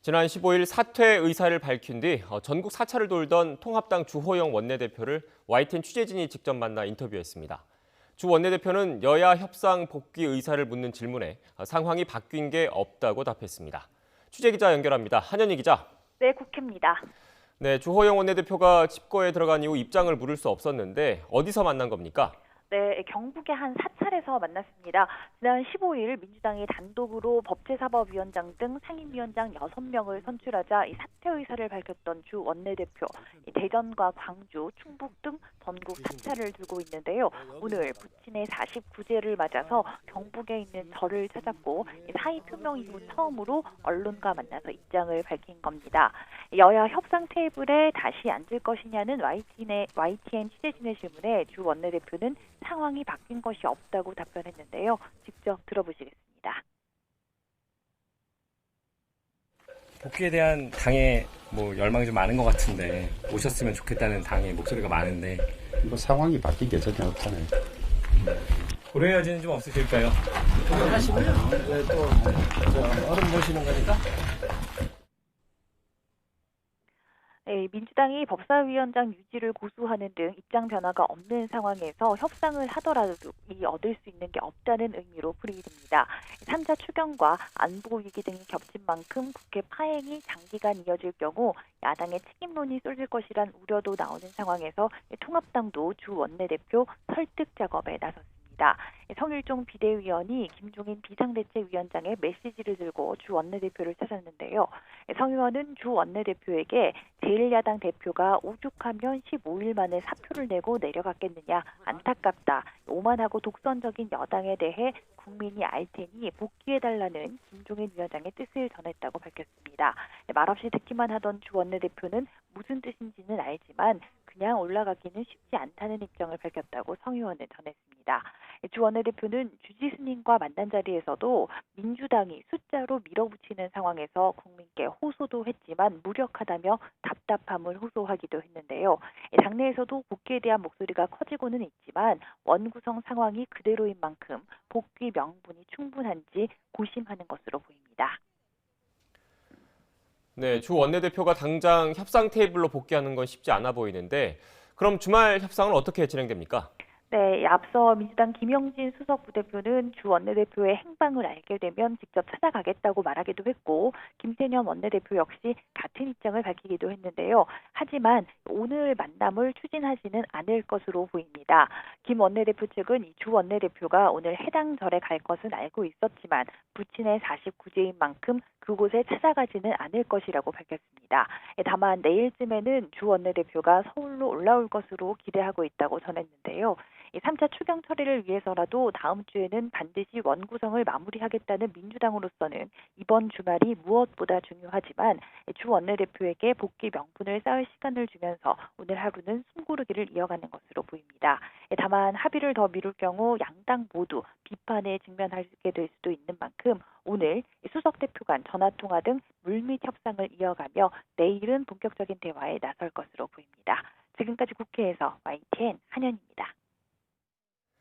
지난 15일 사퇴 의사를 밝힌 뒤 전국 사찰을 돌던 통합당 주호영 원내대표를 YTN 취재진이 직접 만나 인터뷰했습니다. 주 원내대표는 여야 협상 복귀 의사를 묻는 질문에 상황이 바뀐 게 없다고 답했습니다. 취재기자 연결합니다. 한현희 기자. 네, 국회입니다. 네, 주호영 원내대표가 집거에 들어간 이후 입장을 물을 수 없었는데 어디서 만난 겁니까? 네, 경북의 한 사찰에서 만났습니다. 지난 15일 민주당이 단독으로 법제사법위원장 등 상임위원장 6명을 선출하자 이 사퇴 의사를 밝혔던 주 원내대표, 대전과 광주, 충북 등 전국 사찰을 두고 있는데요. 오늘 부친의 49제를 맞아서 경북에 있는 절을 찾았고 사의 표명 이후 처음으로 언론과 만나서 입장을 밝힌 겁니다. 여야 협상 테이블에 다시 앉을 것이냐는 YTN 취재진의 질문에 주 원내대표는 상황이 바뀐 것이 없다고 답변했는데요. 직접 들어보시겠습니다. 복귀에 대한 당의 열망이 좀 많은 것 같은데 오셨으면 좋겠다는 당의 목소리가 많은데 상황이 바뀌기 전혀 없잖아요. 고려의 여지는 좀 없으실까요? 하시고요. 또 얼음 보시는 거니까. 네, 민주당이 법사위원장 유지를 고수하는 등 입장 변화가 없는 상황에서 협상을 하더라도 얻을 수 있는 게 없다는 의미로 풀이됩니다. 3자 추경과 안보 위기 등이 겹친 만큼 국회 파행이 장기간 이어질 경우 야당의 책임론이 쏠릴 것이란 우려도 나오는 상황에서 통합당도 주 원내대표 설득 작업에 나섰습니다. 성일종 비대위원이 김종인 비상대책위원장의 메시지를 들고 주 원내대표를 찾았는데요. 성 의원은 주 원내대표에게 제1야당 대표가 오죽하면 15일 만에 사표를 내고 내려갔겠느냐, 안타깝다, 오만하고 독선적인 여당에 대해 국민이 알 테니 복귀해달라는 김종인 위원장의 뜻을 전했다고 밝혔습니다. 말없이 듣기만 하던 주 원내대표는 무슨 뜻인지는 알지만 그냥 올라가기는 쉽지 않다는 입장을 밝혔다고 성 의원은 전했습니다. 주 원내대표는 주지스님과 만난 자리에서도 민주당이 숫자로 밀어붙이는 상황에서 국민께 호소도 했지만 무력하다며 답답함을 호소하기도 했는데요. 당내에서도 복귀에 대한 목소리가 커지고는 있지만 원구성 상황이 그대로인 만큼 복귀 명분이 충분한지 고심하는 것으로 보입니다. 네, 주 원내대표가 당장 협상 테이블로 복귀하는 건 쉽지 않아 보이는데 그럼 주말 협상은 어떻게 진행됩니까? 네, 앞서 민주당 김영진 수석 부대표는 주 원내대표의 행방을 알게 되면 직접 찾아가겠다고 말하기도 했고 김태년 원내대표 역시 같은 입장을 밝히기도 했는데요. 하지만 오늘 만남을 추진하지는 않을 것으로 보입니다. 김 원내대표 측은 이 주 원내대표가 오늘 해당 절에 갈 것은 알고 있었지만 부친의 49제인 만큼 그곳에 찾아가지는 않을 것이라고 밝혔습니다. 다만 내일쯤에는 주 원내대표가 서울로 올라올 것으로 기대하고 있다고 전했는데요. 3차 추경 처리를 위해서라도 다음 주에는 반드시 원구성을 마무리하겠다는 민주당으로서는 이번 주말이 무엇보다 중요하지만 주 원내대표에게 복귀 명분을 쌓을 시간을 주면서 오늘 하루는 숨고르기를 이어가는 것으로 보입니다. 다만 합의를 더 미룰 경우 양당 모두 비판에 직면하게 될 수도 있는 만큼 오늘 수석 대표 간 전화통화 등 물밑 협상을 이어가며 내일은 본격적인 대화에 나설 것으로 보입니다. 지금까지 국회에서 YTN 한현입니다.